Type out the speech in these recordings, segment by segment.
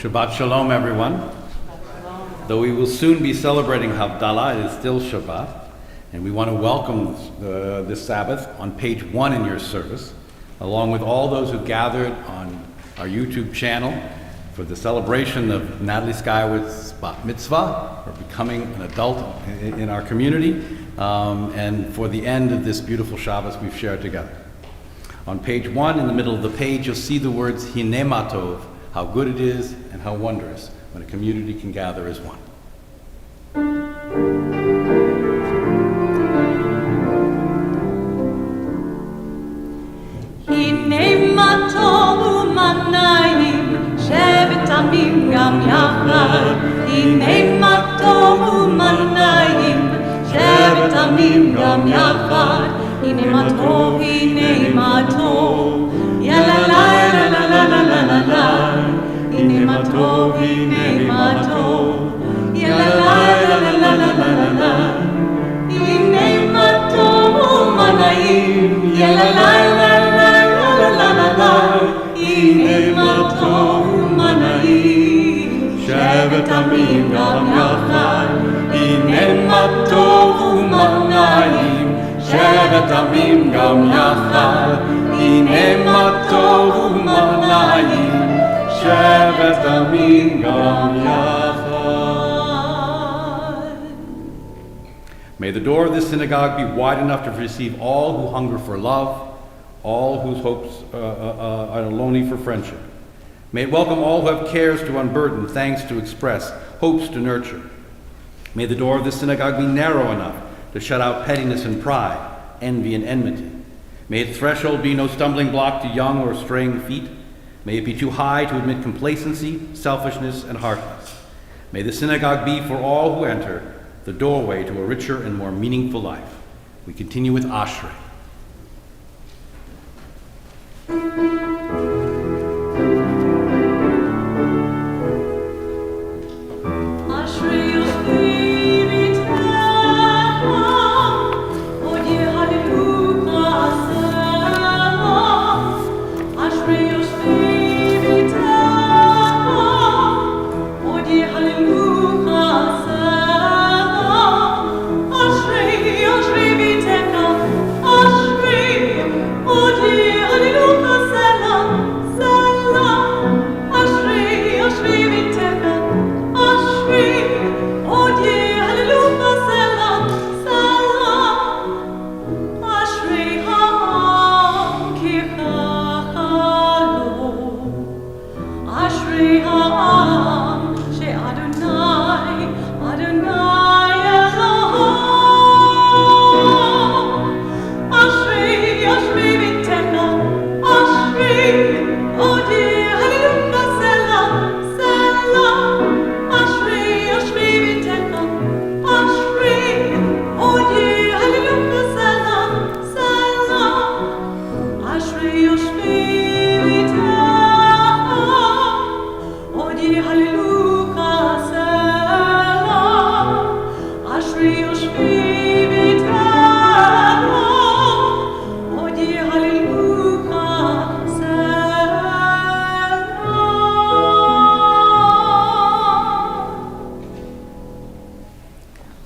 Shabbat Shalom, everyone. Though we will soon be celebrating Havdalah, it is still Shabbat, and we want to welcome this Sabbath on page 1 in your service, along with all those who gathered on our YouTube channel for the celebration of Natalie Scaiewicz Mitzvah, or becoming an adult in our community, and for the end of this beautiful Shabbos we've shared together. On page 1, in the middle of the page, you'll see the words Hinei ma tov, how good it is and how wondrous when a community can gather as one. Hinei ma tov u'manayim, shevet amim gam yachad. Hinei ma tov u'manayim, shevet amim gam yachad. Hinei ma tov, ya la la la la la la la la la. Hinei ma tov, ya la la la la la la la la. Hinei ma tov u'manayim, ya la la la la la la la la. Hinei ma tov u'manayim, shevet amim gam yachad. Hinei ma tov u'manayim, shevet amim gam yachad. Hinei ma tov u'manayim, shevet amim gam yachad. May the door of this synagogue be wide enough to receive all who hunger for love, all whose hopes are lonely for friendship. May it welcome all who have cares to unburden, thanks to express, hopes to nurture. May the door of this synagogue be narrow enough to shut out pettiness and pride, envy and enmity. May its threshold be no stumbling block to young or straying feet. May it be too high to admit complacency, selfishness, and hardness. May the synagogue be, for all who enter, the doorway to a richer and more meaningful life. We continue with Ashrei.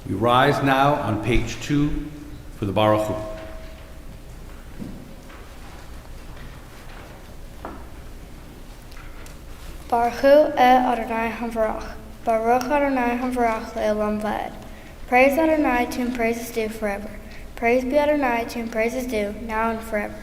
Rise now on page 2 for the Baruch Hu. Baruch Hu Adonai Havarach. Baruch Adonai Havarach le'olam va'ed. Praise Adonai, to whom praise is due forever. Praise be Adonai, to whom praise is due, now and forever.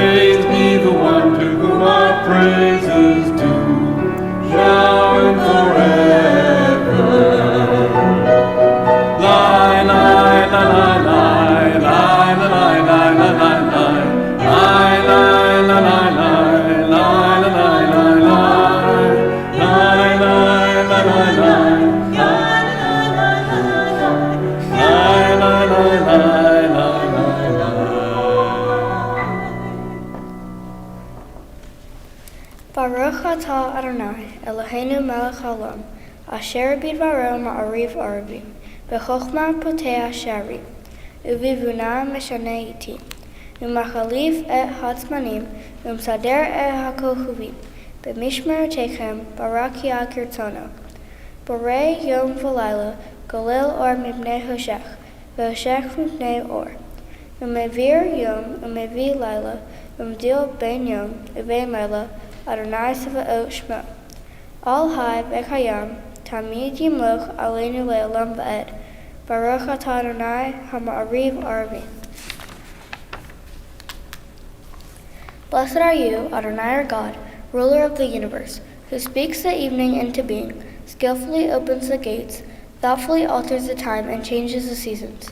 Praise be the one to whom our praises due, now and forever. Lie, lie, lie, lie, lie, lie, lie, lie, lie, lie, lie. Lie, lie, lie, lie, lie, lie, lie, lie, lie. Lie, lie, lie, lie, lie. Lie, lie, lie, lie, lie, lie. Baruch atah Adonai, Eloheinu melech haolam, asher bidvaro ma'ariv arivim, b'chochma poteach sharim, uvivuna meshane itim, umachalif et hatzmanim, umsader et hakochuvim, b'mishmerotechem barak ya'akir tzono. Borei yom v'layla, golil or mipnei hoshech, v'hoshech mipnei or. Umevir yom, umevi layla, umdil ben yom, uvein layla, Adonai Sevaot Shmo. Al Hai Bekayam, Tamid Yimloch Aleinu Le'olam Va'ed. Baruch atah Adonai Hama'ariv Arvim. Blessed are you, Adonai our God, ruler of the universe, who speaks the evening into being, skillfully opens the gates, thoughtfully alters the time and changes the seasons,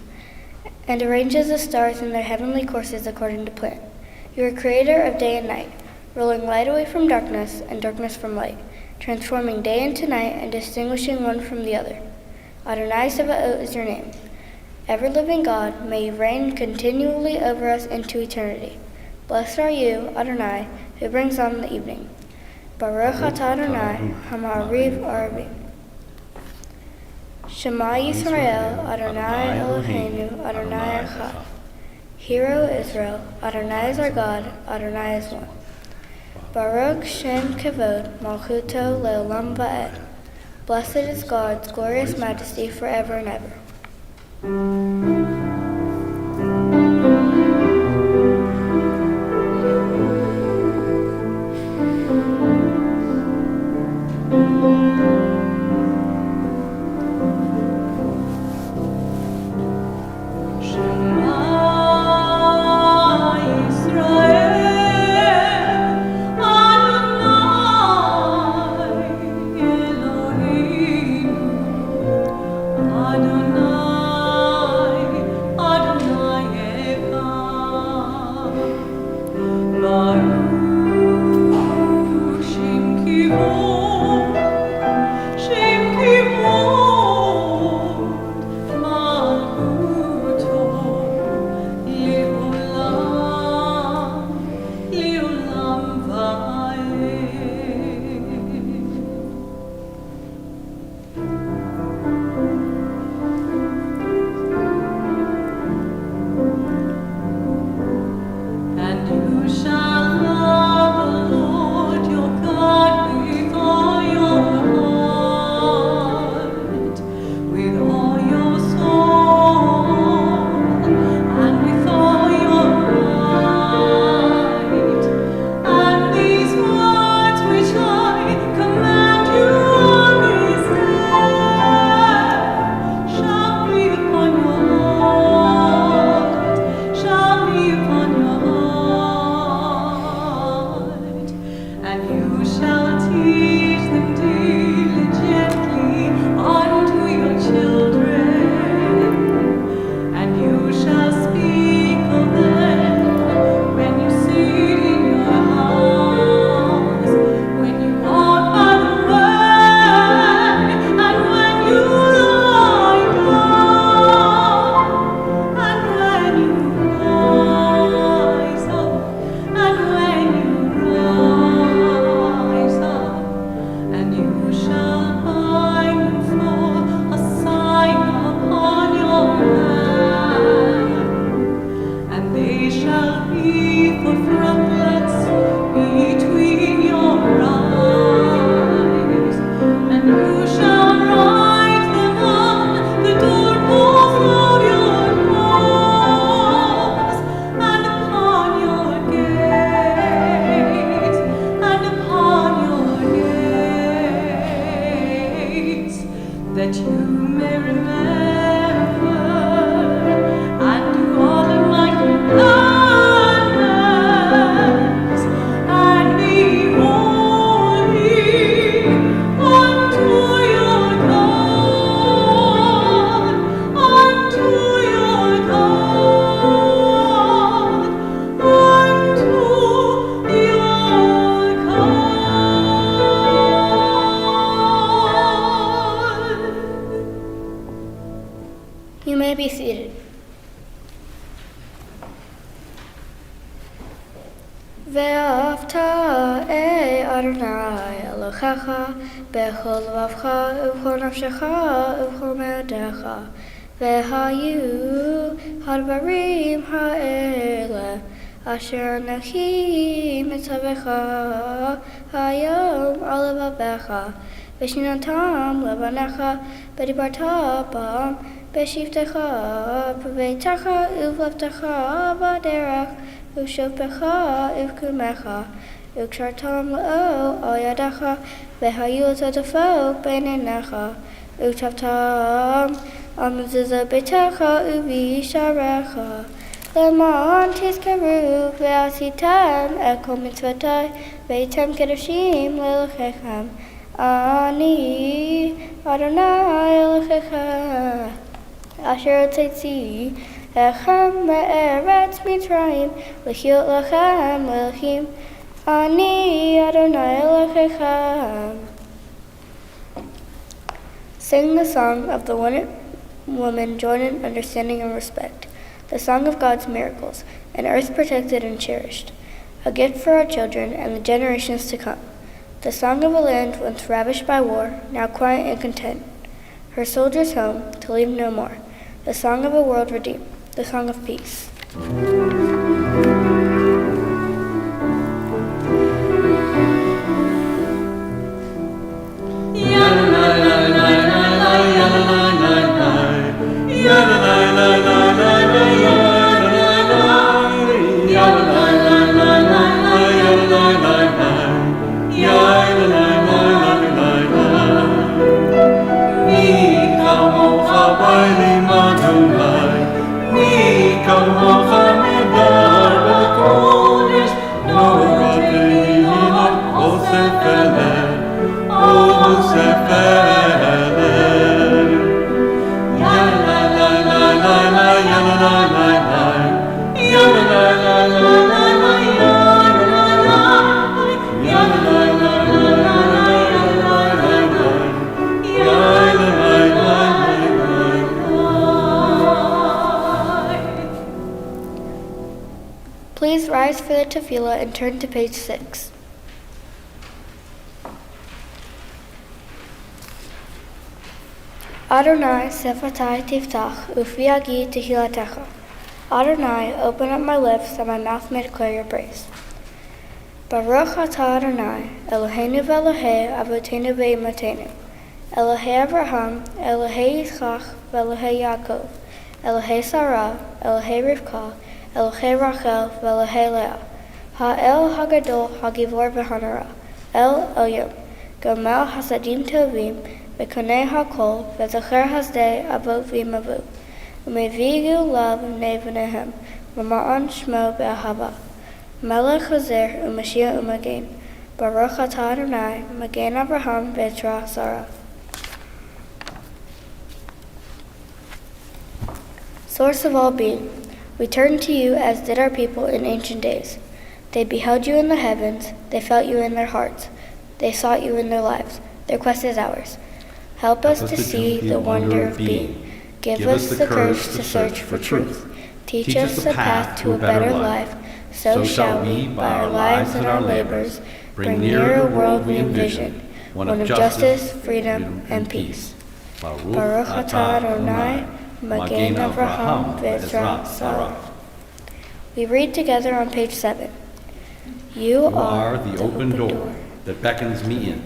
and arranges the stars in their heavenly courses according to plan. You are creator of day and night, rolling light away from darkness and darkness from light, transforming day into night and distinguishing one from the other. Adonai Sevaot is your name. Ever-living God, may you reign continually over us into eternity. Blessed are you, Adonai, who brings on the evening. Baruch atah Adonai, Hama'ariv Arvim. Shema Yisrael, Adonai Eloheinu, Adonai Echad. Hear, O Israel, Adonai is our God, Adonai is one. Baruch Shem Kavod, Malchuto Le'olam Va'ed. Blessed is God's glorious majesty forever and ever. ואהבת אדוני אלוהיך בכל לבבך ובכל נפשך ובכל מאודיך. והיו הדברים האלה אשר אנוכי מצווך היום על לבביך, ושיננתם לבניך, ודיברת בם בשבתך, בביתך ובלבבתך בדרך, ובשופך ובקומך, וקשרתם לאו על ידך, והיו לטוטפות בין עיניך, וכתבתם על מזוזות ביתך ובשעריך, למען תזכרו ועשיתם את כל מצוותי, והייתם קדושים לאלוהיכם. אני אדוני אלוהיכם, אשר הוצאתי אתכם מארץ מצרים, לחיות לכם לאלוהים. אני אדוני אלוהיכם. Sing the song of the woman joined in understanding and respect, the song of God's miracles, an earth protected and cherished, a gift for our children and the generations to come, the song of a land once ravished by war, now quiet and content, her soldiers home to leave no more, the song of a world redeemed, the song of peace. Please rise for the tefillah and turn to page 6. Adonai sefatai tiftach, ufi agi tehilatecha. Adonai, open up my lips, that my mouth may declare your praise. Baruch atah Adonai, Eloheinu v'Elohei avotenu v'imotenu, Elohei Abraham, Elohei Yitzchak, v'Elohei Yaakov, Elohei Sarah, Elohei Rivka, Elohei Rachel, v'Elohei Leah, Ha'el Hagadol Hagivor v'Hanara, El Elyon, Gomel Hasadim Tovim, v'Konei HaKol, v'Zocher Hasdei Avot v'Imavot, U'mevigu Lav Nevanehem, v'Ma'an Shmo Be'ahava, Melech Chazer U'Mashiach U'Magen, Baruch atah Adonai, Magen Abraham v'Etrach Sarah. Source of all being, we turn to you as did our people in ancient days. They beheld you in the heavens, they felt you in their hearts, they sought you in their lives. Their quest is ours. Help us to see the wonder of being. Give us the courage to search for truth. Teach us the path to a better life. So shall we, by our lives and our labors, bring nearer a world we envision, one of justice, freedom, and peace. Baruch atah Adonai, Magen Avraham v'Ezra Sarah. We read together on page 7. You are the open door that beckons me in.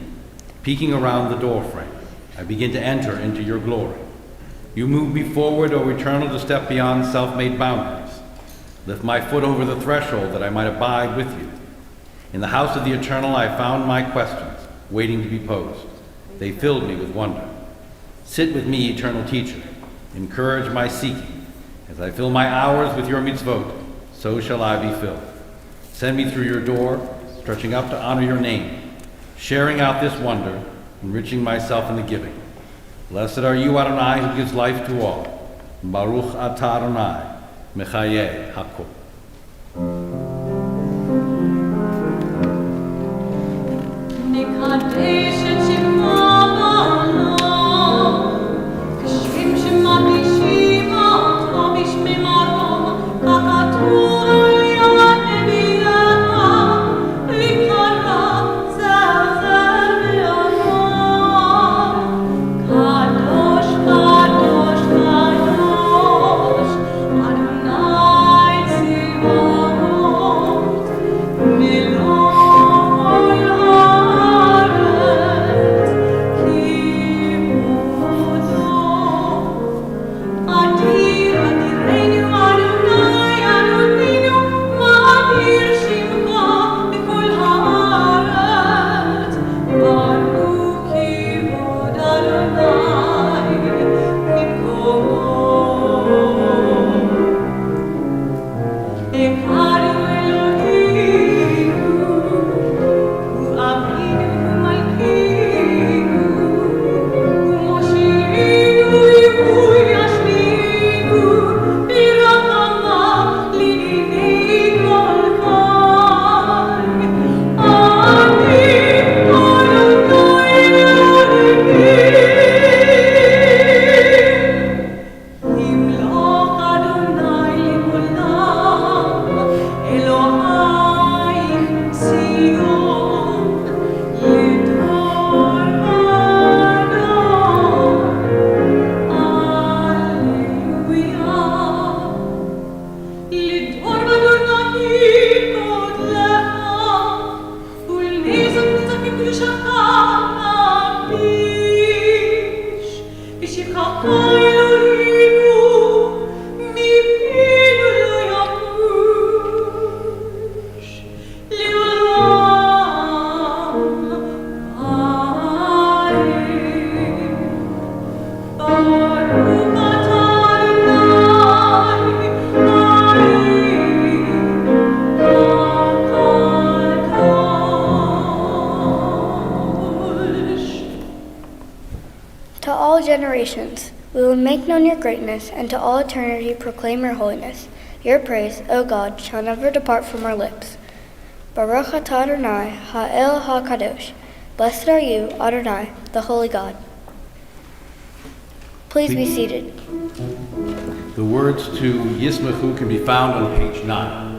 Peeking around the doorframe, I begin to enter into your glory. You move me forward, O Eternal, to step beyond self-made boundaries. Lift my foot over the threshold that I might abide with you. In the house of the Eternal, I found my questions, waiting to be posed. They filled me with wonder. Sit with me, Eternal Teacher. Encourage my seeking. As I fill my hours with your mitzvot, so shall I be filled. Send me through your door, stretching up to honor your name, sharing out this wonder, enriching myself in the giving. Blessed are you, Adonai, who gives life to all. Baruch atah Adonai, Mechayeh Hakol. Kakatu ya nebiyaha generations, we will make known your greatness, and to all eternity proclaim your holiness. Your praise, O God, shall never depart from our lips. Baruch atah Adonai, ha'el ha'kadosh. Blessed are you, Adonai, the holy God. Please be seated. The words to Yismachu can be found on page 9.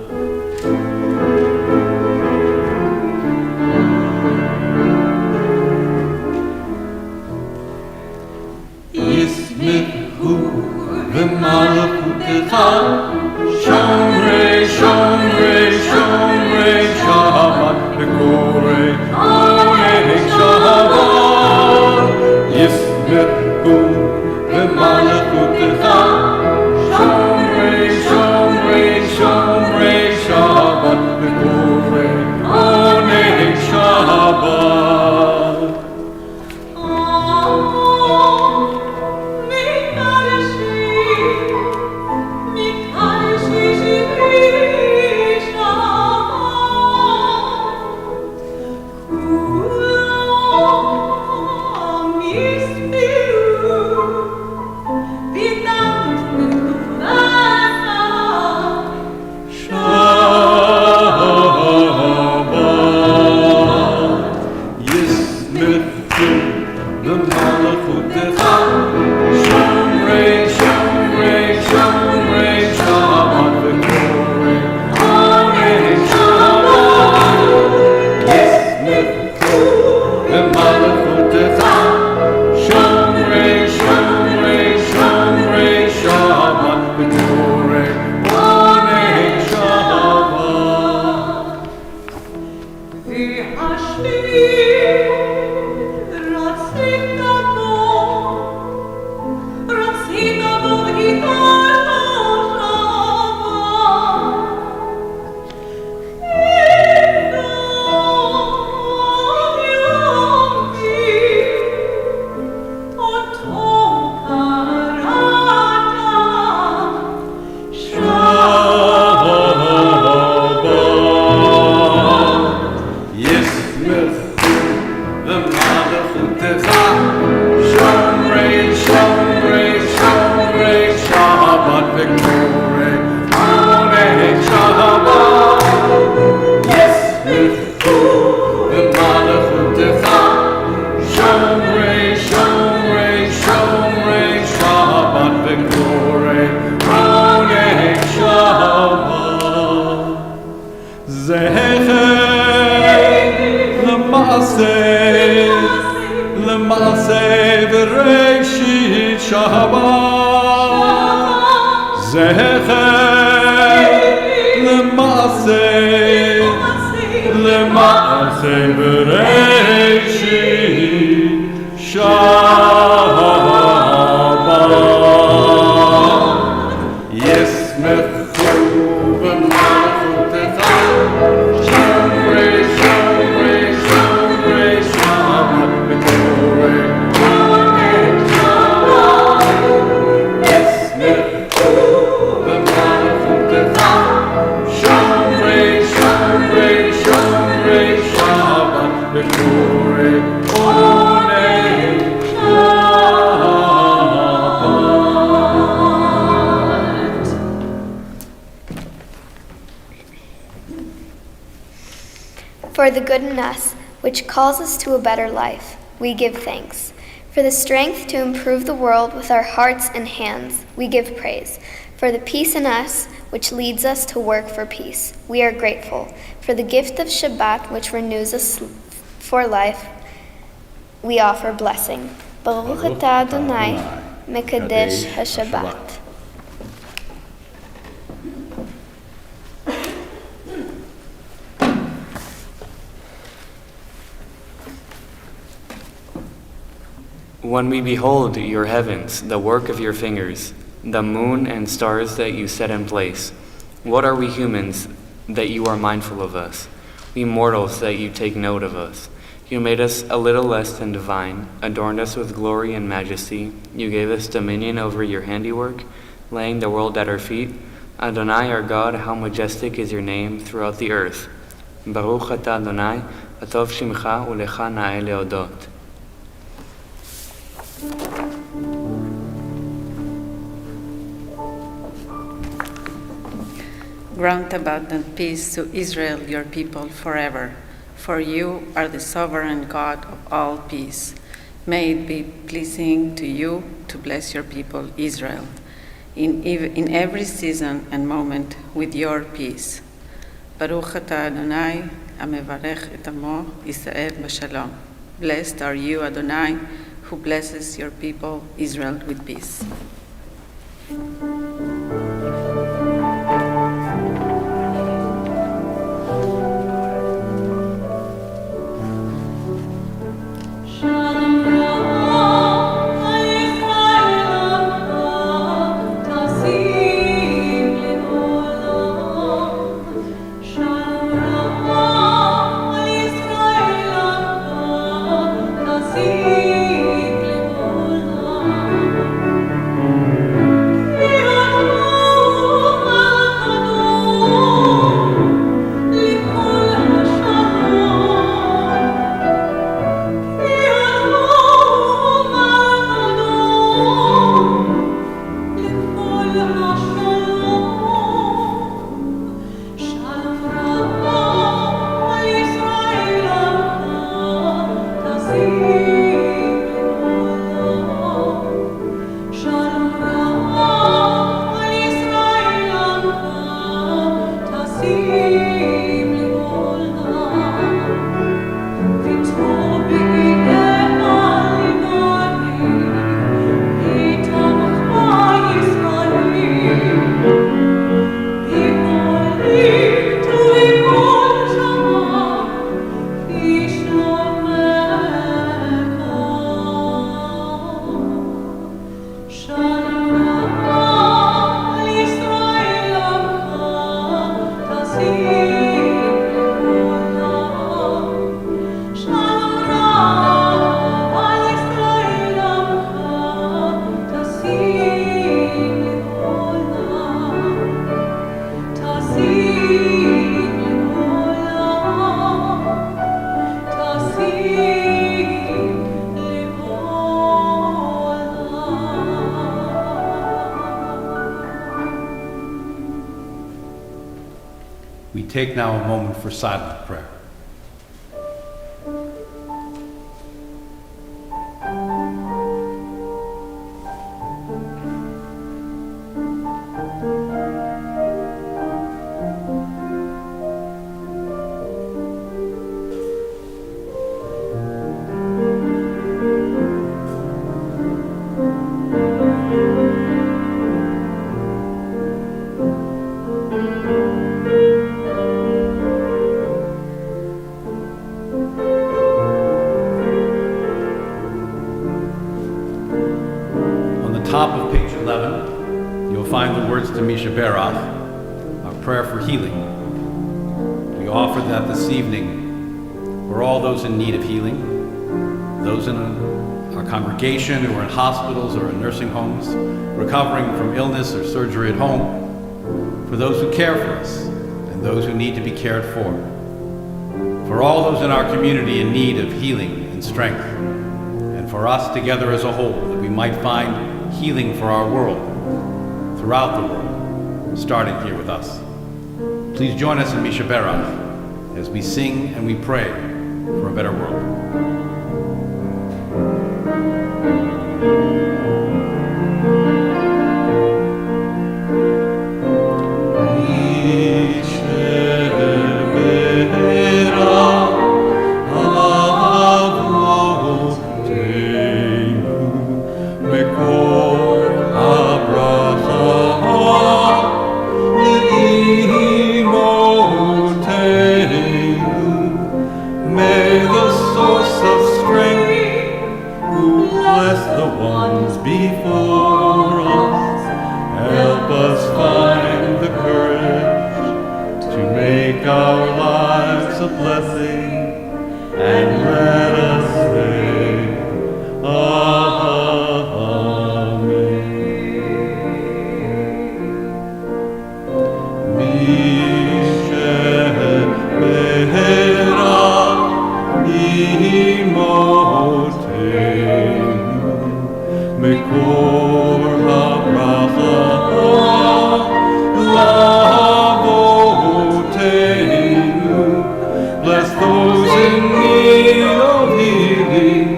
Yismachu v'malachutecha Shomrei, Shomrei, Shomrei Shabbat V'korei Onei Shabbat Yismachu v'malachutecha Shomrei, Shomrei, Shomrei Shabbat V'korei Onei Shabbat For the good in us, which calls us to a better life, we give thanks. For the strength to improve the world with our hearts and hands, we give praise. For the peace in us, which leads us to work for peace, we are grateful. For the gift of Shabbat, which renews us for life, we offer blessing. Baruch atah Adonai, Mekadesh HaShabbat. When we behold your heavens, the work of your fingers, the moon and stars that you set in place, what are we humans that you are mindful of us? We mortals that you take note of us. You made us a little less than divine, adorned us with glory and majesty. You gave us dominion over your handiwork, laying the world at our feet. Adonai, our God, how majestic is your name throughout the earth. Baruch atah Adonai, atov shimcha ulecha na'eh leodot. Grant abundant peace to Israel, your people, forever. For you are the sovereign God of all peace. May it be pleasing to you to bless your people, Israel, in every season and moment with your peace. Baruch atah Adonai, hamevarech et amo Yisrael b'shalom. Blessed are you, Adonai, who blesses your people, Israel, with peace. We take now a moment for silent prayer. Top of page 11, you'll find the words to Misha Berach, our prayer for healing. We offer that this evening for all those in need of healing, those in our congregation who are in hospitals or in nursing homes, recovering from illness or surgery at home, for those who care for us and those who need to be cared for all those in our community in need of healing and strength, and for us together as a whole, that we might find healing for our world, throughout the world, starting here with us. Please join us in Misha Berach as we sing and we pray for a better world. Love bless those in need of healing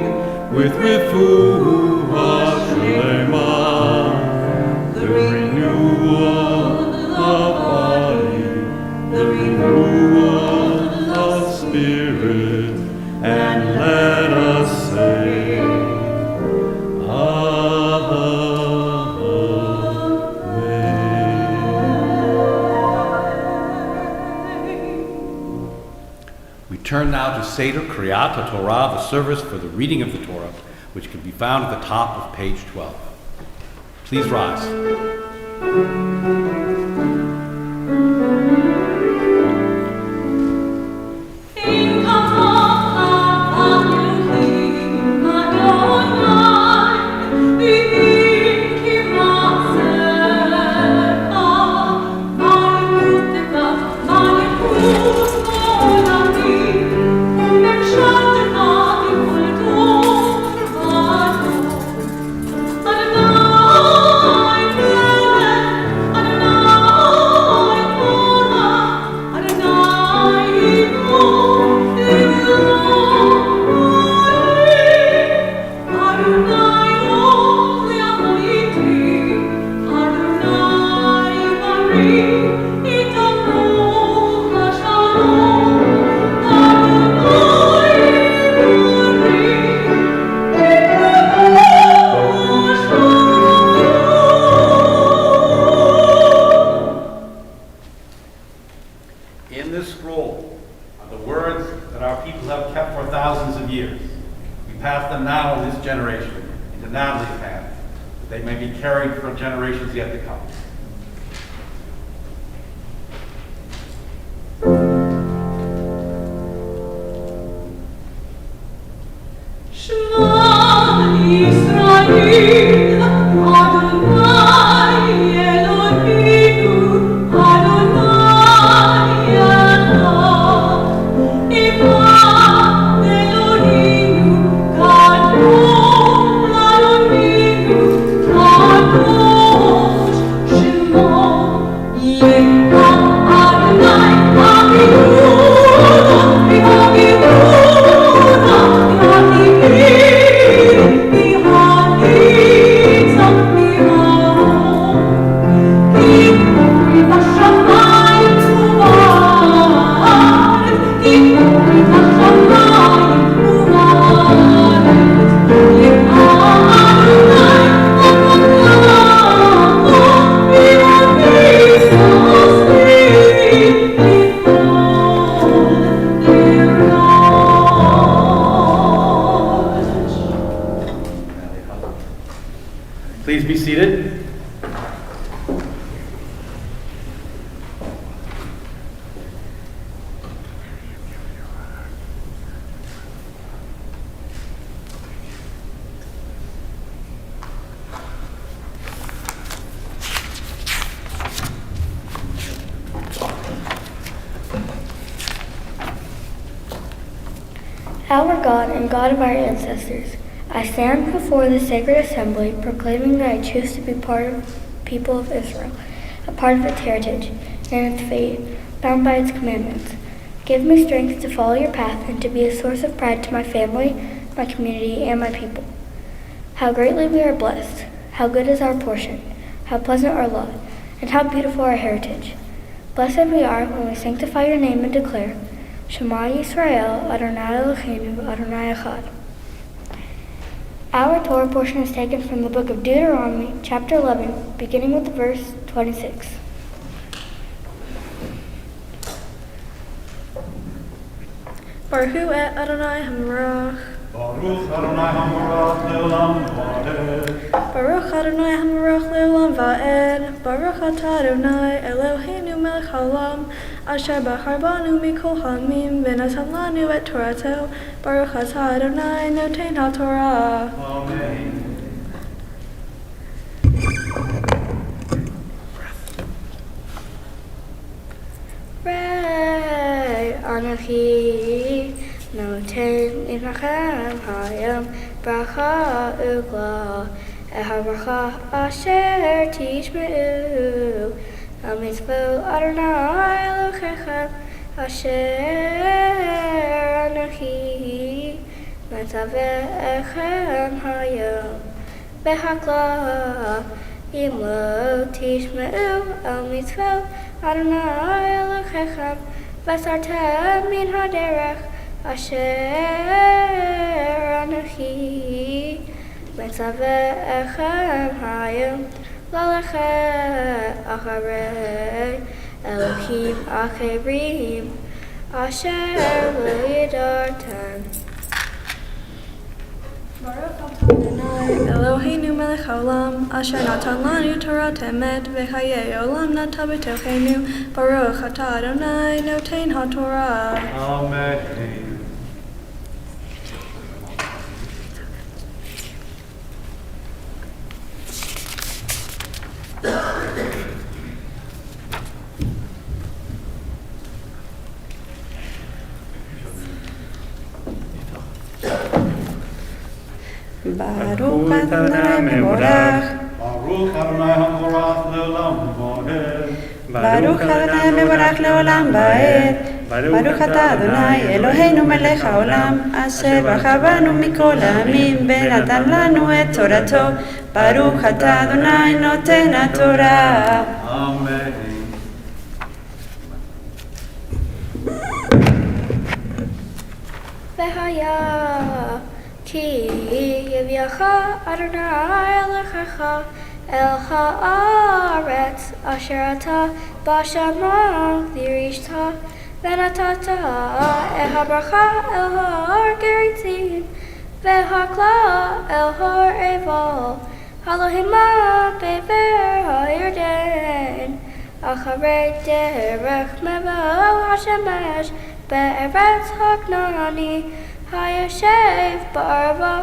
with refuah shlema, the renewal of body, the renewal of spirit, and let us say, Turn now to Seder Kriyat HaTorah, the service for the reading of the Torah, which can be found at the top of page 12. Please rise. Natalie's hand, that they may be carried for generations yet to come. Please be seated. Our God and God of our ancestors, I stand before the sacred assembly proclaiming that I choose to be part of the people of Israel, a part of its heritage and its faith, bound by its commandments. Give me strength to follow your path and to be a source of pride to my family, my community, and my people. How greatly we are blessed, how good is our portion, how pleasant our lot, and how beautiful our heritage. Blessed we are when we sanctify your name and declare, Shema Yisrael, Adonai Eloheinu, Adonai Echad. Our Torah portion is taken from the book of Deuteronomy, chapter 11, beginning with verse 26. Baruch et Adonai HaMerach. Baruch Adonai HaMerach le'olam va'ed. Baruch Adonai HaMerach le'olam va'ed. Baruch atah Adonai Eloheinu melech haolam, asher bachar banu mikol ha'amim v'natan lanu et Torato. Baruch atah Adonai noten ha'Torah. Amen. Anochi noten lechem hayom bracha ugla ehabracha asher tishmeu Mitzvah Adonai Elohecha Asher Anochi Metzavechem Hayom Behakla Im lo tishmeu el mitzvot Adonai Elohechem V'asartem min haderech Asher Anochi Metzavechem Hayom Lalechem Acharei Elohim Acherim Asher lo yidartem. Baruch atah Adonai Eloheinu melech haolam asher natan lanu Torah emet v'chayei olam nata b'tochenu. Baruch atah Adonai noten haTorah. Amen. Baruch Adonai mevorach. Baruch Adonai hamorach leolam va'ed. Baruch Adonai mevorach leolam va'ed. Baruch atah Adonai Eloheinu melech haolam asher bachavanu mikol ha'amim ונתן לנו את תורתו. Baruch atah Adonai noten haTorah. Amen. V'haya ki yivyacha Adonai Elohecha el haaretz asher ata b'shamach dirishta v'natata et habracha el har geritzim v'hakla el har eval halohima be'ver ha'yarden acharei derech mevo hashemesh be'eretz haknani hayashev ba'arva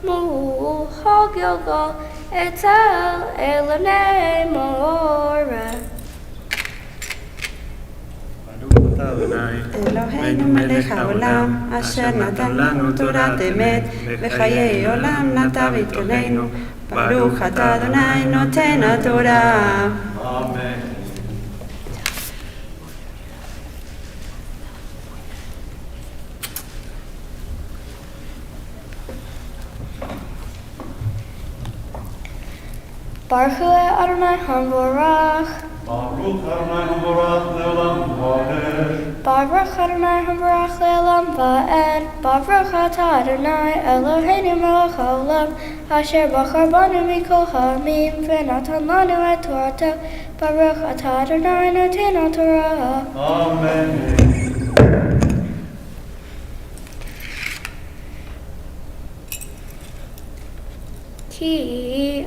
muhal gilgal etzel elanei moreh. Eloheinu melech haolam asher natan lanu Torah emet v'chayei olam nata v'itkolenu. Baruch atah Adonai noten haTorah. Amen. Baruch Adonai Hamvorach. Baruch Adonai hamorach leolam va'ed. Baruch Adonai Hamvorach le'olam va'ed. Baruch atah Adonai Eloheinu melech haolam asher bachar banu mikol ha'amim v'natan lanu et Torato. Baruch atah Adonai noten haTorah. Amen. Ki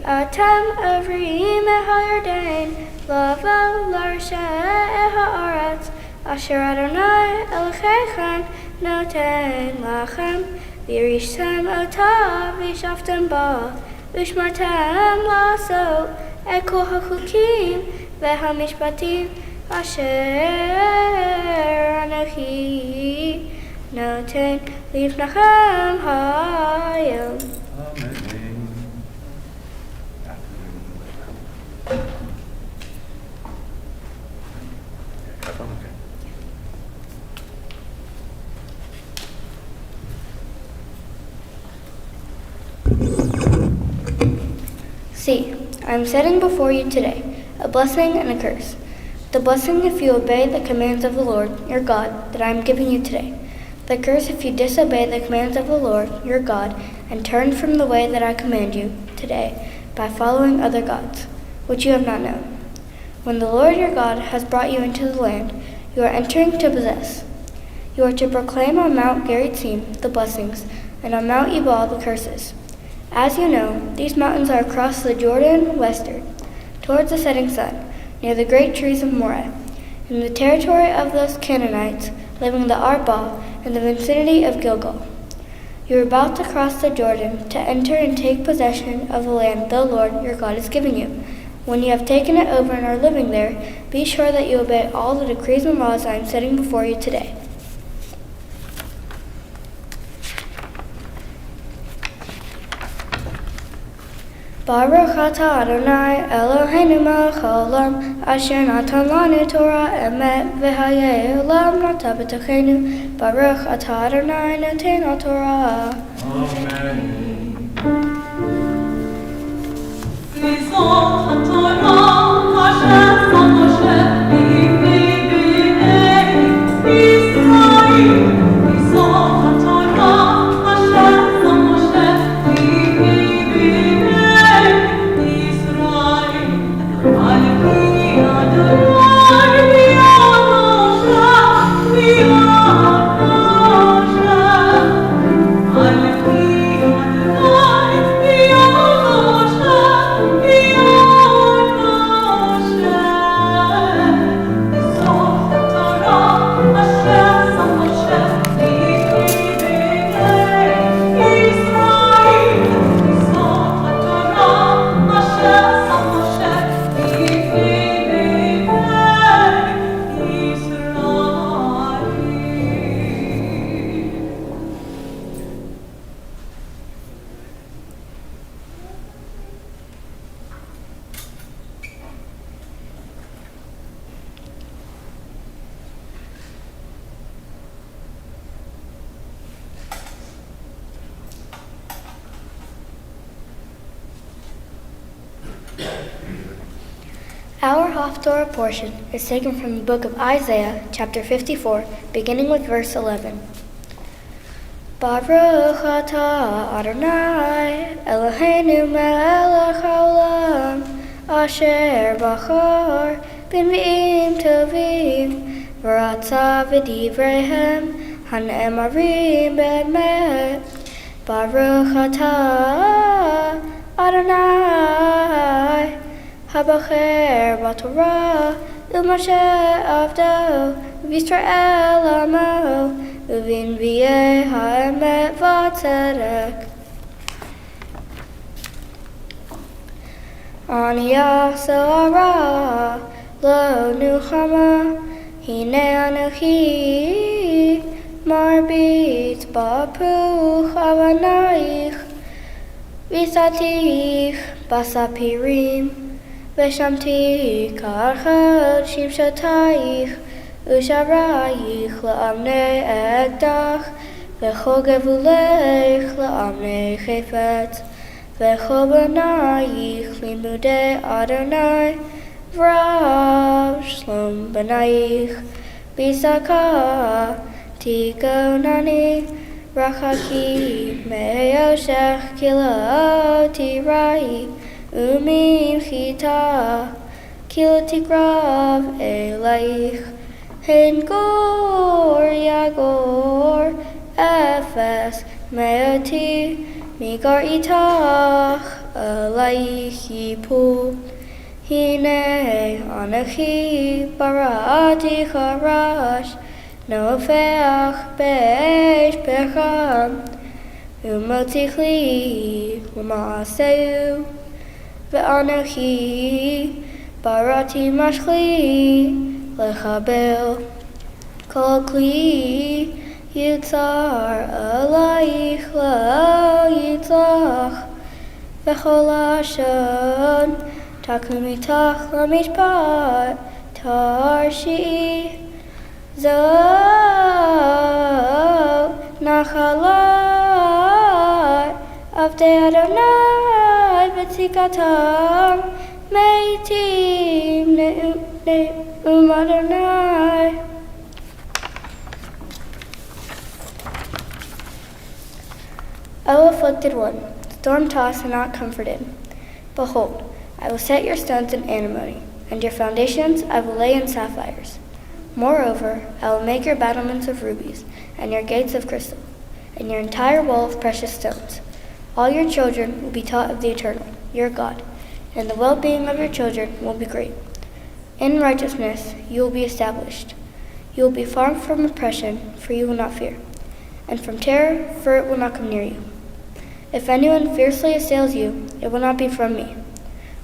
atem avrim ha'yarden lavo l'arsheh ha'aretz asher Adonai Elohechem noten lachem v'yirishtem ota v'shaftem ba v'shmartem la'asot et kol hachukim v'hamishpatim asher anochi noten lifnachem hayom. See, I am setting before you today a blessing and a curse. The blessing if you obey the commands of the Lord, your God, that I am giving you today. The curse if you disobey the commands of the Lord, your God, and turn from the way that I command you today by following other gods, which you have not known. When the Lord your God has brought you into the land you are entering to possess, you are to proclaim on Mount Geritzim the blessings, and on Mount Ebal the curses. As you know, these mountains are across the Jordan westward, towards the setting sun, near the great trees of Moreh, in the territory of those Canaanites living in the Arba in the vicinity of Gilgal. You are about to cross the Jordan to enter and take possession of the land the Lord your God is giving you. When you have taken it over and are living there, be sure that you obey all the decrees and laws I am setting before you today. Baruch atah Adonai Eloheinu melech haolam asher natan lanu Torah emet v'hayei olam nata b'tochenu Baruch atah Adonai noten haTorah. Amen. Our Haftorah portion is taken from the book of Isaiah, chapter 54, beginning with verse 11. Baruch atah Adonai Eloheinu melech haolam asher bachar b'nvi'im tovim v'ratza v'divreihem hane'emarim be'emet. Baruch atah Adonai Habacher b'Torah u'Moshe avdo v'Yisrael amo u'v'nvi'ei ha'emet v'tzedek. Aniyah so'ara lo nuchama hine anochi marbit ba'puch avanaich v'satich basapirim Veshamti karchad shimshataich Usharayich la'amnei ekdach V'chol gevuleich la'amnei chefetz V'chol banayich limudei Adonai V'rav shlom banayich Bisaka tikonani Rachaki me'yoshech kilo tirai Umim chita kilo tigrav elaich Hen gor yagor efes meoti migar itach elaich yipu Hine anachi barati charash nofeach beish pecham Umotich li u'maaseu Ve'anochi barati mashchi lechabel kol kli yitzar alayich lo yitzach v'chol lashon taku mitach lamishpat tarshi zo nachalat avdei Adonai v'tzikatam meitim ne'um Adonai. O afflicted one, storm-tossed and not comforted, behold, I will set your stones in antimony, and your foundations I will lay in sapphires. Moreover, I will make your battlements of rubies, and your gates of crystal, and your entire wall of precious stones. All your children will be taught of the Eternal, your God, and the well-being of your children will be great. In righteousness you will be established. You will be far from oppression, for you will not fear, and from terror, for it will not come near you. If anyone fiercely assails you, it will not be from me.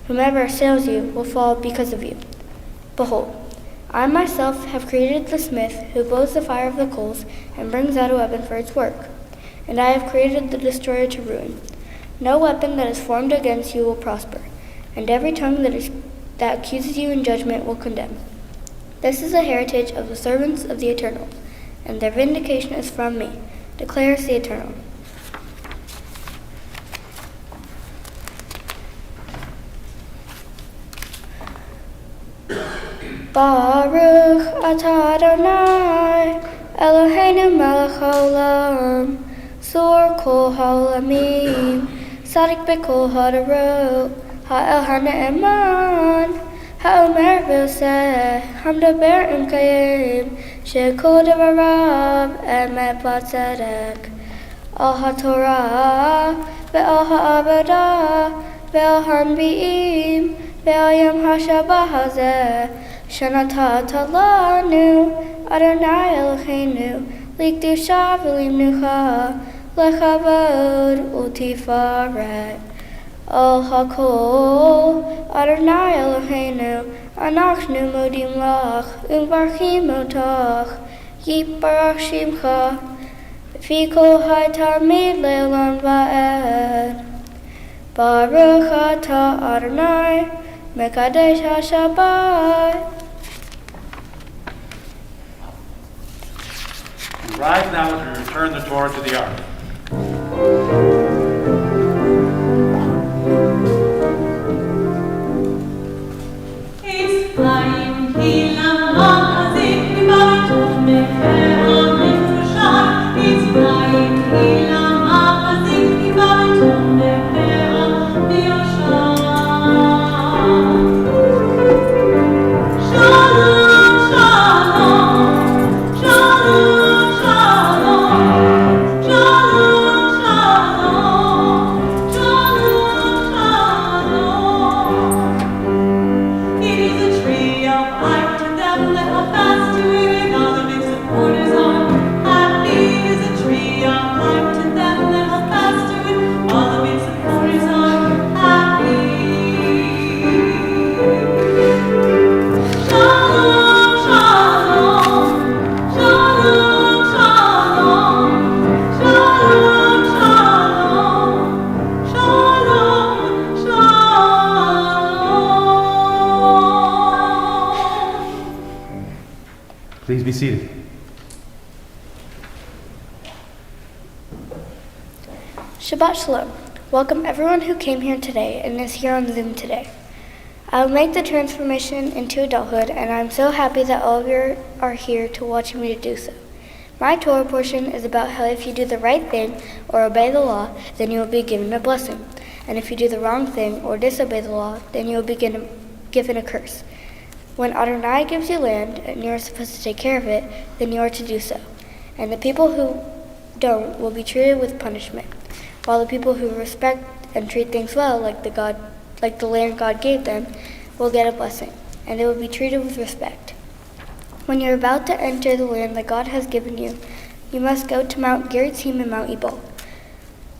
Whomever assails you will fall because of you. Behold, I myself have created the smith who blows the fire of the coals and brings out a weapon for its work. And I have created the destroyer to ruin. No weapon that is formed against you will prosper, and every tongue that accuses you in judgment will condemn. This is the heritage of the servants of the Eternal, and their vindication is from me, declares the Eternal. Baruch atah Adonai, Eloheinu melech haolam, Zor kol ha'olamim, Sadik b'kol hadarot, Ha'el ha'ne'eman, Ha'omer v'oseh, Hamdaber imkayim, She'kol devarav, Emet v'tzedek, Al ha'torah, Ve'al ha'avodah, Ve'al hanbi'im, Ve'al yom ha'shabbat hazeh, Shanatah lanu, Adonai Eloheinu, Likdusha v'limnucha, Lechavod u'tifaret. Al hakol, Adonai Eloheinu, Anachnu modim lach, U'mbarchim otach, Yiparach shimcha, V'fi kol ha'tamid le'olam va'ed. Baruch atah Adonai, Mekadesh HaShabbat. Rise now as we return the Torah to the ark. It's flying, Hilam, Makazik, Baritum, Meferon, Mefushar. It's flying, Hilam, Makazik, Baritum, Meferon, Mefushar. Shalom, shalom, shalom, shalom, shalom, shalom, shalom, shalom. It is a tree of life to them that hold fast to it, and all of its supporters are happy. It is a tree of life to them that hold fast to it, all of its supporters are happy. Shalom, shalom, shalom, shalom, shalom, shalom, shalom, shalom. Please be seated. Shabbat Shalom. Welcome everyone who came here today and is here on Zoom today. I will make the transformation into adulthood, and I'm so happy that all of you are here to watch me to do so. My Torah portion is about how if you do the right thing or obey the law, then you will be given a blessing. And if you do the wrong thing or disobey the law, then you will be given a curse. When Adonai gives you land and you are supposed to take care of it, then you are to do so. And the people who don't will be treated with punishment, while the people who respect and treat things well, like the land God gave them, will get a blessing, and they will be treated with respect. When you're about to enter the land that God has given you, you must go to Mount Gerizim and Mount Ebal.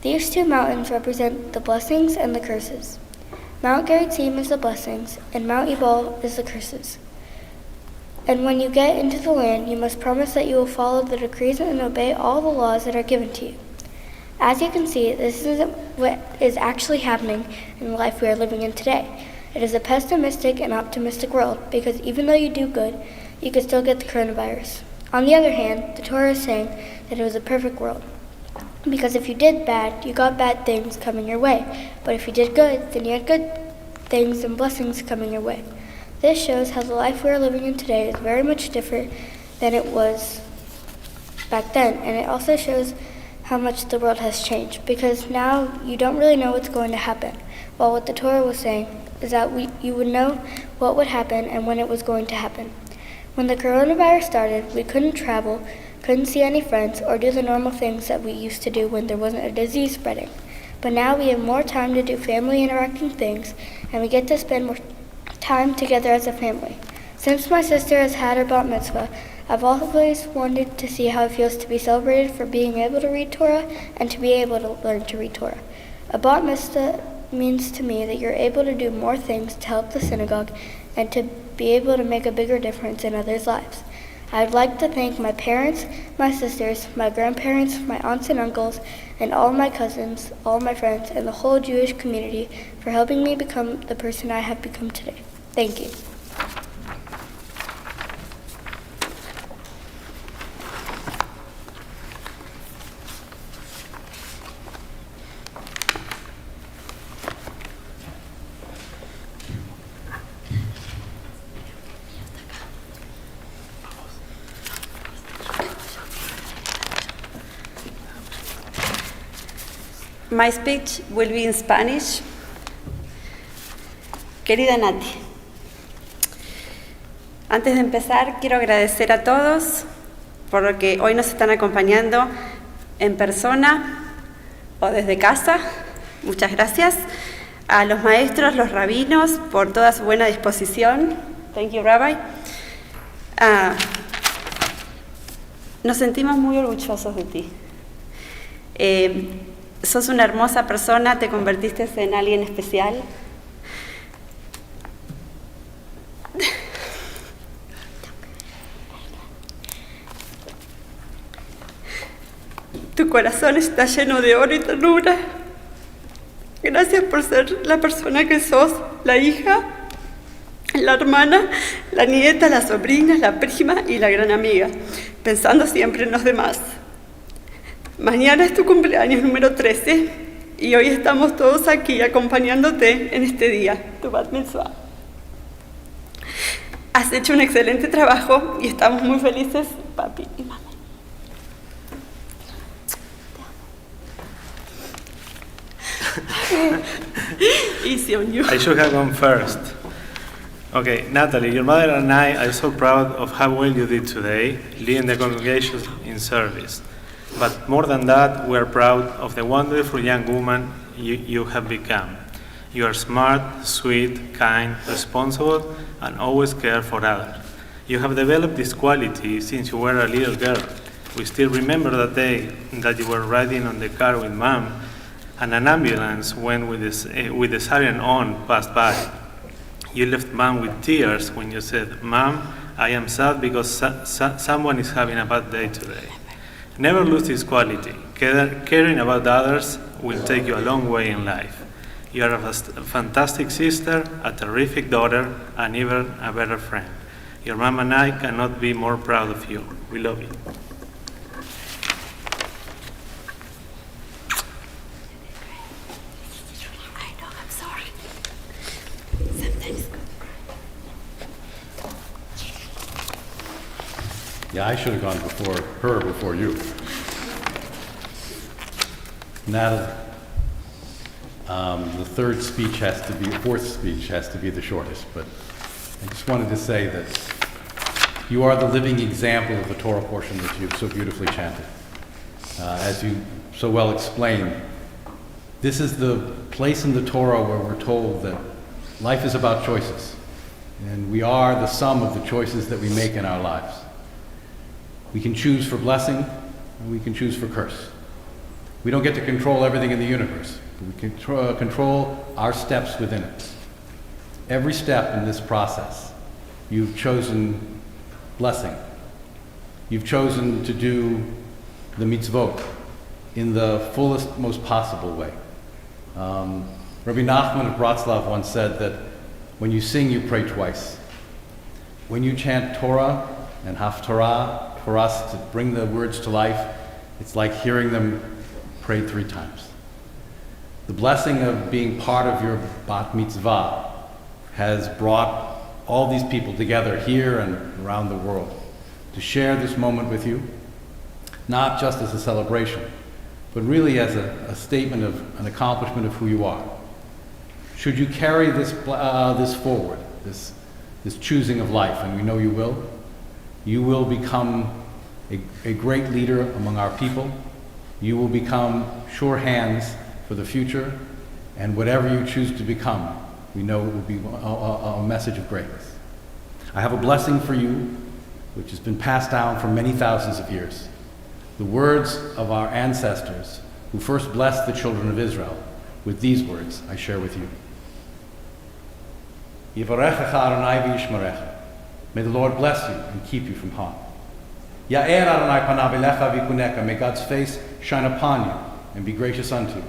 These two mountains represent the blessings and the curses. Mount Gerizim is the blessings, and Mount Ebal is the curses. And when you get into the land, you must promise that you will follow the decrees and obey all the laws that are given to you. As you can see, this isn't what is actually happening in the life we are living in today. It is a pessimistic and optimistic world, because even though you do good, you could still get the coronavirus. On the other hand, the Torah is saying that it was a perfect world, because if you did bad, you got bad things coming your way. But if you did good, then you had good things and blessings coming your way. This shows how the life we are living in today is very much different than it was back then, and it also shows how much the world has changed, because now you don't really know what's going to happen. While what the Torah was saying is that you would know what would happen and when it was going to happen. When the coronavirus started, we couldn't travel, couldn't see any friends, or do the normal things that we used to do when there wasn't a disease spreading. But now we have more time to do family interacting things, and we get to spend more time together as a family. Since my sister has had her bat mitzvah, I've always wanted to see how it feels to be celebrated for being able to read Torah and to be able to learn to read Torah. A bat mitzvah means to me that you're able to do more things to help the synagogue and to be able to make a bigger difference in others' lives. I'd like to thank my parents, my sisters, my grandparents, my aunts and uncles, and all my cousins, all my friends, and the whole Jewish community for helping me become the person I have become today. Thank you. My speech will be in Spanish. Querida Nati, antes de empezar quiero agradecer a todos por lo que hoy nos están acompañando en persona o desde casa. Muchas gracias. A los maestros, los rabinos, por toda su buena disposición. Thank you, Rabbi. Nos sentimos muy orgullosos de ti. Sos una hermosa persona, te convertiste en alguien especial. Tu corazón está lleno de oro y ternura. Gracias por ser la persona que sos, la hija, la hermana, la nieta, la sobrina, la prima y la gran amiga, pensando siempre en los demás. Mañana es tu cumpleaños número 13 y hoy estamos todos aquí acompañándote en este día, tu Bat Mitzvah. Has hecho un excelente trabajo y estamos muy felices, papi y mami. Easy on you. I should have gone first. Okay, Natalie, your mother and I are so proud of how well you did today, leading the congregation in service. But more than that, we are proud of the wonderful young woman you have become. You are smart, sweet, kind, responsible, and always care for others. You have developed this quality since you were a little girl. We still remember that day that you were riding on the car with Mom, and an ambulance went with the siren on passed by. You left Mom with tears when you said, "Mom, I am sad because someone is having a bad day today." Never lose this quality. Caring about others will take you a long way in life. You are a fantastic sister, a terrific daughter, and even a better friend. Your mom and I cannot be more proud of you. We love you. Yeah, I should have gone before you. Natalie, the fourth speech has to be the shortest, but I just wanted to say that you are the living example of the Torah portion that you've so beautifully chanted. As you so well explained, this is the place in the Torah where we're told that life is about choices, and we are the sum of the choices that we make in our lives. We can choose for blessing, and we can choose for curse. We don't get to control everything in the universe, but we can control our steps within it. Every step in this process, you've chosen blessing. You've chosen to do the mitzvot in the fullest, most possible way. Rabbi Nachman of Wroclaw once said that when you sing, you pray twice. When you chant Torah and Haftarah, for us to bring the words to life, it's like hearing them prayed 3 times. The blessing of being part of your bat mitzvah has brought all these people together here and around the world to share this moment with you, not just as a celebration, but really as a statement of an accomplishment of who you are. Should you carry this forward, this choosing of life, and we know you will become a great leader among our people. You will become sure hands for the future, and whatever you choose to become, we know it will be a message of greatness. I have a blessing for you, which has been passed down for many thousands of years. The words of our ancestors who first blessed the children of Israel with these words I share with you. Yivarechecha Adonai v'yishmerecha. May the Lord bless you and keep you from harm. Ya'er Adonai panav elecha v'yikuneka. May God's face shine upon you and be gracious unto you.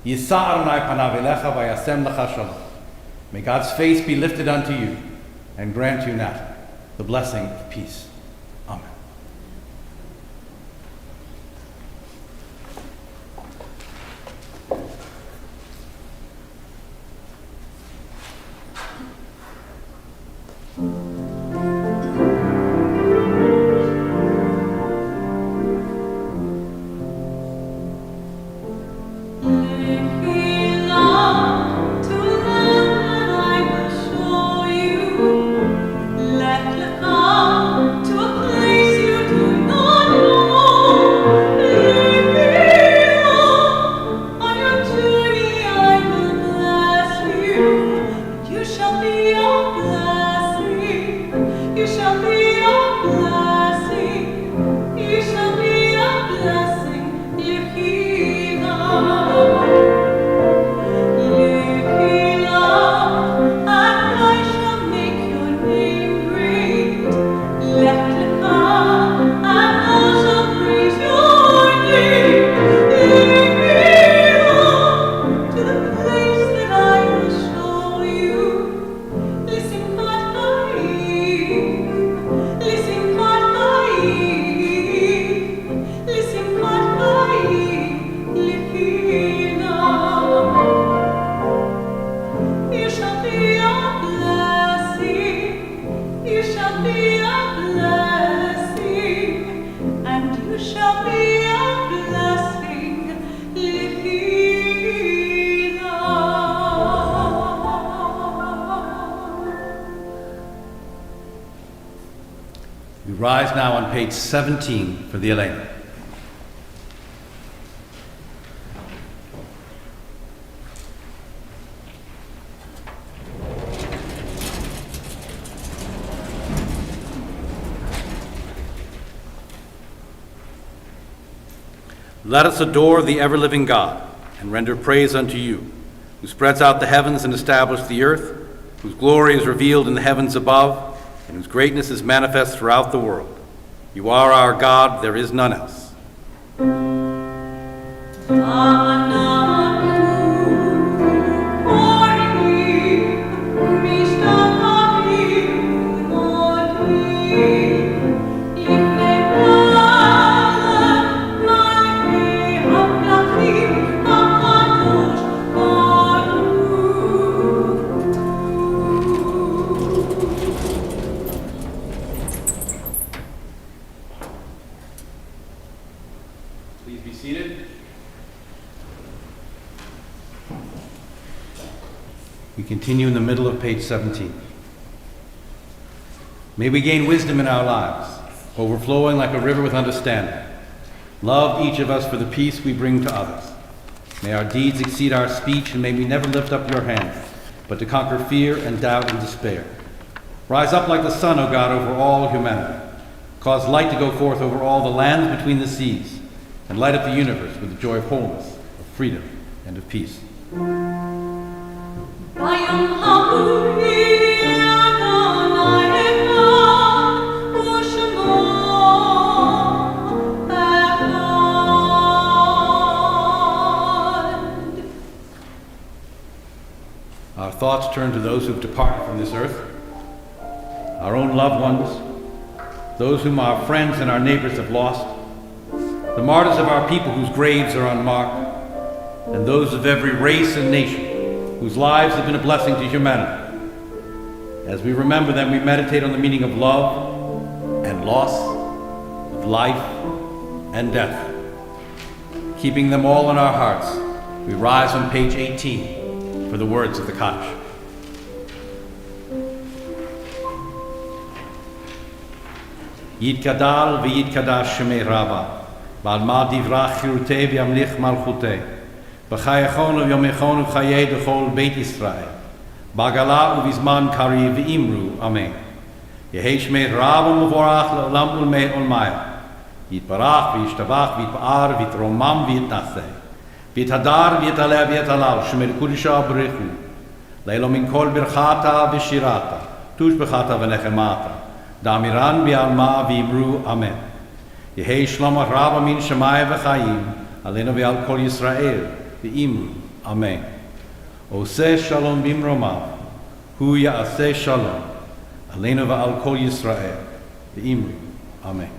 Yisa Adonai panav elecha v'yasem lecha shalom. May God's face be lifted unto you and grant you, Natalie, the blessing of peace. Amen. We rise now on page 17 for the Elena. Let us adore the ever-living God and render praise unto you, who spreads out the heavens and established the earth, whose glory is revealed in the heavens above, and whose greatness is manifest throughout the world. You are our God, there is none else. We continue in the middle of page 17. May we gain wisdom in our lives, overflowing like a river with understanding. Love each of us for the peace we bring to others. May our deeds exceed our speech, and may we never lift up your hand, but to conquer fear and doubt and despair. Rise up like the sun, O God, over all humanity. Cause light to go forth over all the lands between the seas, and light up the universe with the joy of wholeness, of freedom, and of peace. Our thoughts turn to those who've departed from this earth, our own loved ones, those whom our friends and our neighbors have lost, the martyrs of our people whose graves are unmarked, and those of every race and nation whose lives have been a blessing to humanity. As we remember them, we meditate on the meaning of love and loss, of life and death. Keeping them all in our hearts, we rise on page 18 for the words of the Kaddish. Yitkadal v'yitkadash shemei Rabba, b'alma divrach chirutei v'yamlich malchutei, b'chayachon v'yomechon v'chayei d'chol Beit Yisrael, b'agala u'vizman kari v'imru, Amen. Yehei shmei Rabba muvorach le'olam ulmei olmaya, yitbarach v'yishtabach v'yitpa'ar v'yitromam v'yitnaseh, v'yithadar v'yitaleh v'yitalal, shemei l'kudisha b'rechu, le'elo min kol birchata v'shirata, tush b'chata v'nechemata, Damiran bi'alma v'imru amen. Yehei shlom rava min shamayim v'chayim, aleinu v'al kol Yisrael, v'imru amen. Oseh shalom bimromav, hu ya'aseh shalom, aleinu v'al kol Yisrael, v'imru amen.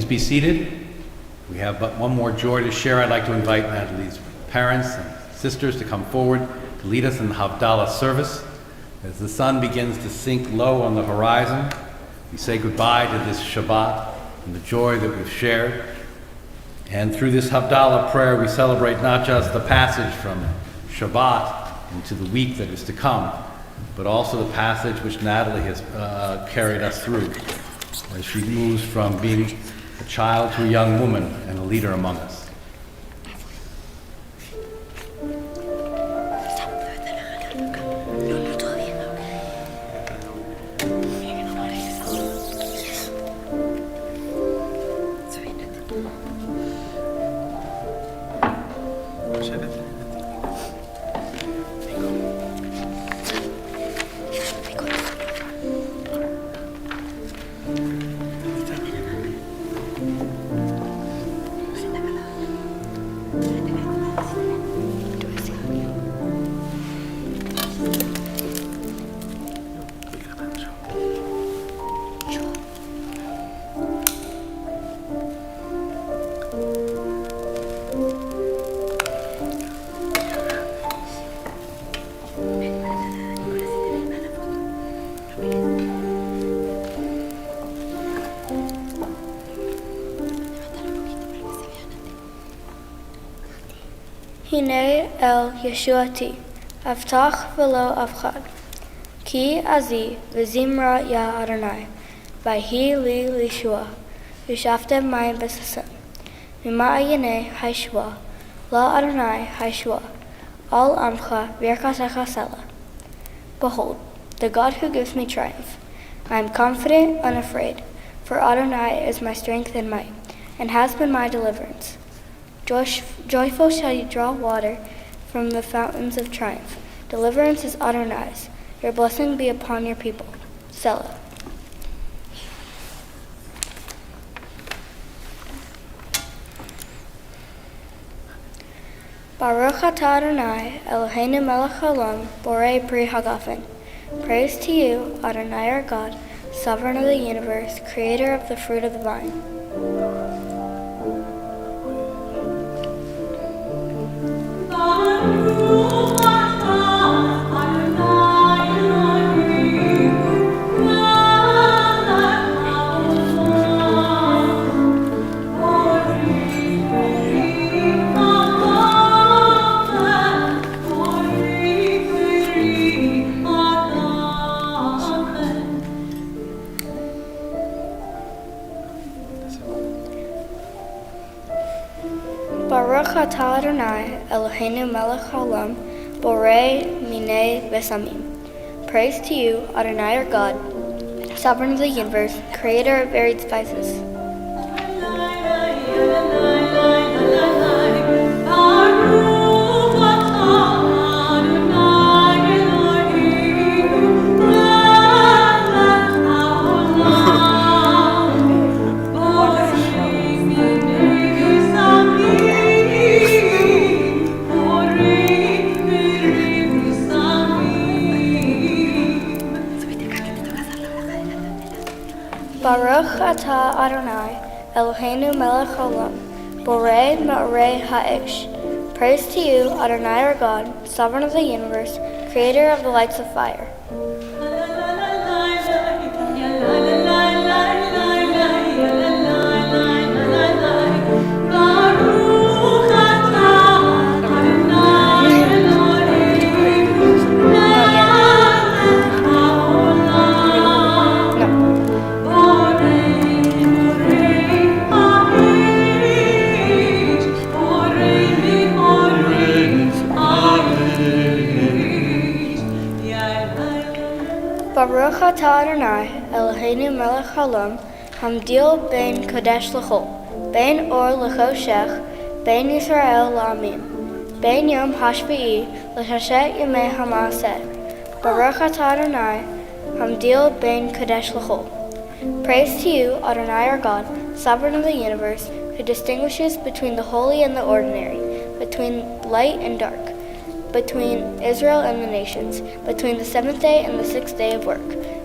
Be seated. We have but one more joy to share. I'd like to invite Natalie's parents and sisters to come forward to lead us in the Havdalah service. As the sun begins to sink low on the horizon, we say goodbye to this Shabbat and the joy that we've shared. And through this Havdalah prayer, we celebrate not just the passage from Shabbat into the week that is to come, but also the passage which Natalie has carried us through as she moves from being a child to a young woman and a leader among us. Hine el Yeshuati, Avtach v'lo avchad, Ki azi v'zimra ya Adonai, Vayhi li lishua, V'shaftem mayim b'sasem, V'ma'ayine haishua, La Adonai haishua, Al amcha v'yarkasecha sela. Behold, the God who gives me triumph. I am confident, unafraid, for Adonai is my strength and might, and has been my deliverance. Joyful shall you draw water from the fountains of triumph. Deliverance is Adonai's. Your blessing be upon your people. Selah. Baruch atah Adonai, Eloheinu melech haolam, borei pri hagafen. Praise to you, Adonai our God, sovereign of the universe, creator of the fruit of the vine. Baruch atah Adonai, Eloheinu melech haolam, borei minei v'samim. Praise to you, Adonai our God, sovereign of the universe, creator of varied spices. Baruch atah Adonai, Eloheinu melech haolam, borei ma'orei ha'esh. Praise to you, Adonai our God, sovereign of the universe, creator of the lights of fire. Baruch atah Adonai, Eloheinu melech haolam, hamdil bein kodesh l'chol, bein or l'choshech, bein Yisrael la'amim, bein yom hashvi'i l'shashet yemei ha'maaseh. Baruch atah Adonai, hamdil bein kodesh l'chol. Praise to you, Adonai our God, sovereign of the universe, who distinguishes between the holy and the ordinary, between light and dark, between Israel and the nations, between the seventh day and the sixth day of work.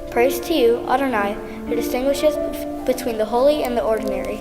Praise to you, Adonai, who distinguishes between the holy and the ordinary.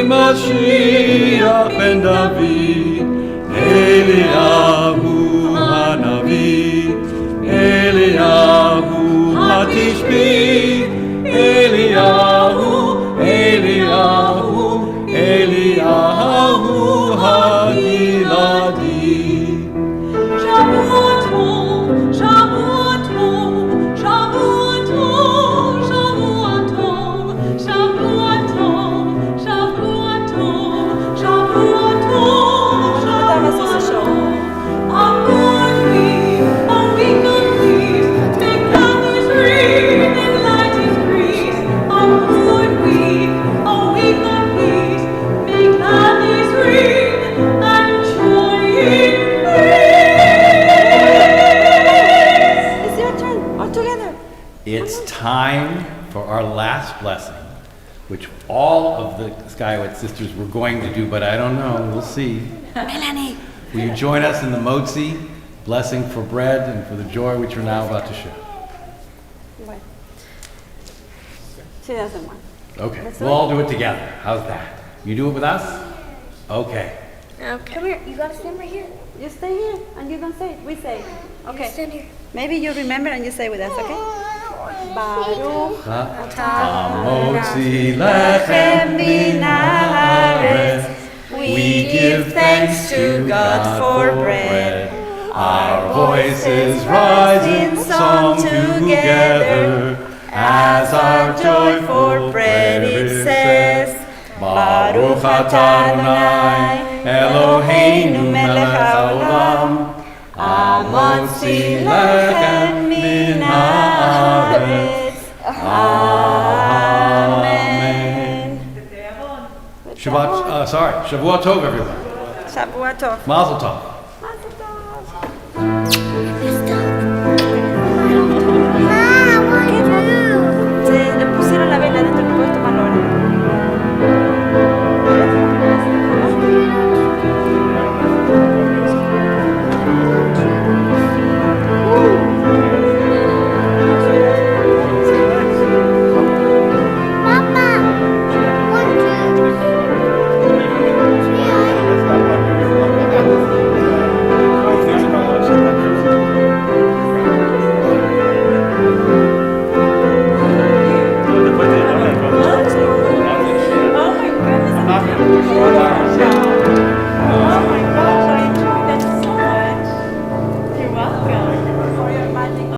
Mashiach ben David, Eliyahu hanavi, Eliyahu hatishbi, Eliyahu, Eliyahu, Eliyahu hagiladi. Shavuot, Shavuot, Shavuot, Shavuot, Shavuot, Shavuot, Shavuot, It's time for our last blessing, which all of the Scaiewicz sisters were going to do, but I don't know. We'll see. Melanie. Will you join us in the motzi, blessing for bread and for the joy which we're now about to share? Bueno. She doesn't want. Okay, Let's we'll do it. all do it together. How's that? You do it with us? Okay. Okay. Come here. You gotta stand right here. You stay here and you don't say it. We say it. Okay. Stand here. Maybe you remember and you say with us, okay? Baruch Hamotzi lechem min haaretz. We give thanks to God for bread. Our voices rise in song together. As our joyful prayer it says, Baruch atah Adonai, Eloheinu melech haolam, amotzi lechem min haaretz. Amen. Shavua Tov, everyone. Shavua Tov. Mazel Tov. Le pusieron la vela dentro del puesto Manolo. Oh my goodness.